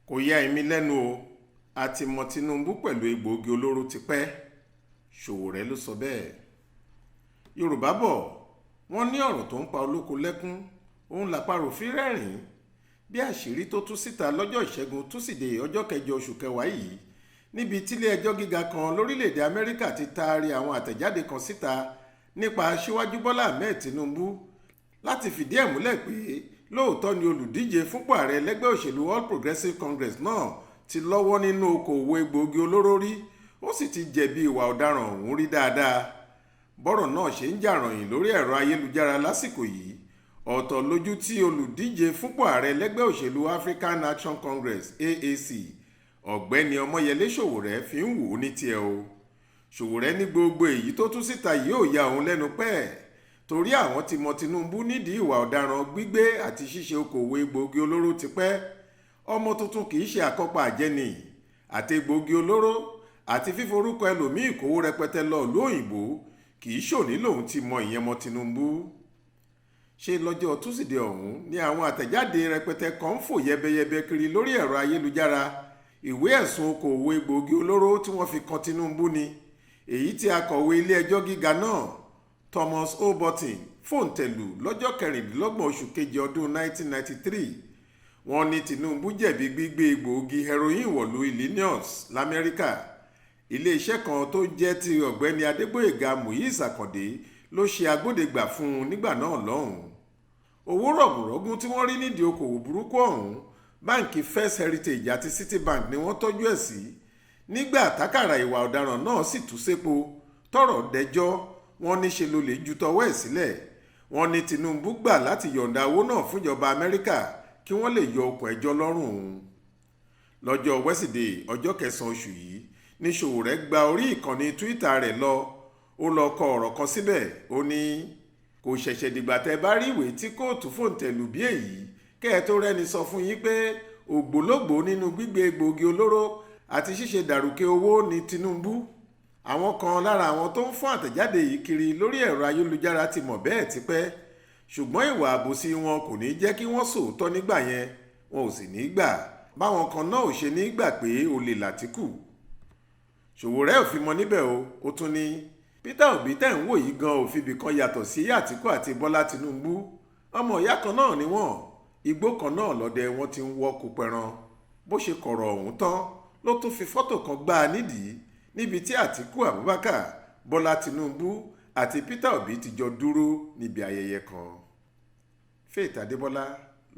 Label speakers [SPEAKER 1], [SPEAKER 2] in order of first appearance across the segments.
[SPEAKER 1] kò yà èmi lẹ́nu o àti mọ Tinubu pẹ̀lú egbòogi olóró tipẹ́. Owore ló sọ bẹ́ẹ̀. Yorùbá bọ̀ wọ́n ní ọ̀rọ̀ tó ń pa olóko lẹ́kún òun làparò fi rẹ́rìn-ín bí àṣírí tó tú síta lọ́jọ́ ìṣẹ́gun túsídẹ̀ẹ́ ọjọ́ 9 oṣù kẹwàá yìí níbi tílé ẹjọ́ gíga kan lórílẹ̀‐èdè Amẹ́ríkà ti taari àwọn àtẹ̀jáde kan síta nípa aṣíwájú Bọ́lá Ahmed Tinubu láti fìdí ẹ̀ múlẹ̀ pé lóòótọ́ ni olùdíje fúnpò ààrẹ lẹ́gbẹ́ òṣèlú All Progressives Congress náà ti lọ́wọ́ nínú okòòwò egbòogi olóró rí ó sì ti jẹ̀bi ìwà ọ̀daràn ọ̀hún rí dáadáa. Bọ́rọ̀ náà ṣe ń jà ròyìn lórí ẹ̀rọ ayélujára lásìkò yìí ọ̀tọ̀ lójú tí olùdíje fúnpò ààrẹ lẹ́gbẹ́ òṣèlú African Action Congress AAC ọ̀gbẹ́ni Ọmọyẹlé Owore fi ń wò ó ní tiẹ̀ o. Owore ní gbogbo èyí tó tú síta yìí ò ya òun lẹ́nu pẹ́ẹ́ torí àwọn ti mọ Tinubu nídìí ìwà ọ̀daràn gbígbé àti ṣíṣe okòwò egbòogi olóró tipẹ́. Ọmọ tuntun kì í ṣe àkọ́pà àjẹni àti egbòogi olóró àti fíforúkọ ẹlòmíì kówó rẹpẹtẹ lọ ìlú òyìnbó kì í ṣòní lòun ti mọ ìyẹn mọ Tinubu. Ṣé lọ́jọ́ túsídẹ̀ẹ́ ọ̀hún ni àwọn àtẹ̀jáde rẹpẹtẹ kan ń fò yẹbẹyẹbẹ kiri lórí ẹ̀rọ ayélujára ìwé ẹ̀sùn okòwò egbòogi olóró tí wọ́n fi kan Tinubu ni èyí tí akọ̀wé ilé ẹjọ́ gíga náà Thomas Obotin fòǹtẹ̀lù lọ́jọ́ 26 oṣù keje ọdún 1993. Wọ́n ní Tinubu jẹ̀bi gbígbé egbòogi heroin wọ̀lú Illinois l'Amẹ́ríkà. Iléeṣẹ́ kan tó jẹ́ ti ọ̀gbẹ́ni Adégbóyèga Muiz Àkàndé ló ṣe agbódegbà fún un nígbà náà lọ́hùn-ún. Owó rọ̀gùnrọ̀gùn tí wọ́n rí nídìí okòwò burúkú ọ̀hún báǹkì First Heritage àti Citibank ni wọ́n tọ́jú ẹ̀ sí. Nígbà tákàrà ìwà ọ̀daràn náà sì tú sépo tọ́rọ̀ dẹjọ́ wọ́n ní ṣe ló lè ju tọwọ́ ẹ̀ sílẹ̀. Wọ́n ní Tinubu gbà láti yọ̀ǹda owó náà fúnjọba Amẹ́ríkà kí wọ́n lè yọ okùn ẹjọ́ lọ́rùn òun. Lọ́jọ́ Wẹ́sídẹ̀ẹ́ ọjọ́ 9 oṣù yìí ní Owore gba orí ìkànnì Twitter rẹ̀ lọ ó lọ kọ ọ̀rọ̀ kan síbẹ̀ ó ní kò ṣẹ̀ṣẹ̀ dìgbà tẹ́ bá rí ìwé tí kóòtù fòǹtẹ̀lù bí èyí kẹ́ ẹ tó rẹ́ni sọ fún yín pé ògbólógbòó nínú gbígbé egbòogi olóró àti ṣíṣe dàrúkẹ́ owó ní Tinubu. Àwọn kan lára àwọn tó ń fún àtẹ̀jáde yìí kiri lórí ẹ̀rọ ayélujára ti mọ̀ bẹ́ẹ̀ tipẹ́ ṣùgbọ́n ìwà àbòsí wọn kò ní jẹ́ kí wọ́n sòótọ́ nígbà yẹn wọn ò sì ní gbà báwọn kan náà ò ṣe ní gbà pé olè làtíkù. Owore ò fi mọ níbẹ̀ o ó tún ní Peter Obi tẹ̀ ń wò yìí gan ò fibì kan yàtọ̀ sí Àtíkù àti Bọ́lá Tinubu ọmọ ìyá kan náà ni wọ́n igbó kan náà lọ́dẹ wọn ti ń wọ́kú pẹran. Bó ṣe kọ̀rọ̀ ọ̀hún tán ló tún fi fọ́tò kan gbá a nídìí níbi tí Àtíkù Abubakar Bọ́lá Tinubu àti Peter Obi ti jọ dúró níbi ayẹyẹ kan. Faith Adébọ́lá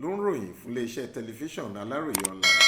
[SPEAKER 1] ló ń ròyìn fún iléeṣẹ́ tẹlifíṣàn Aláròyé online.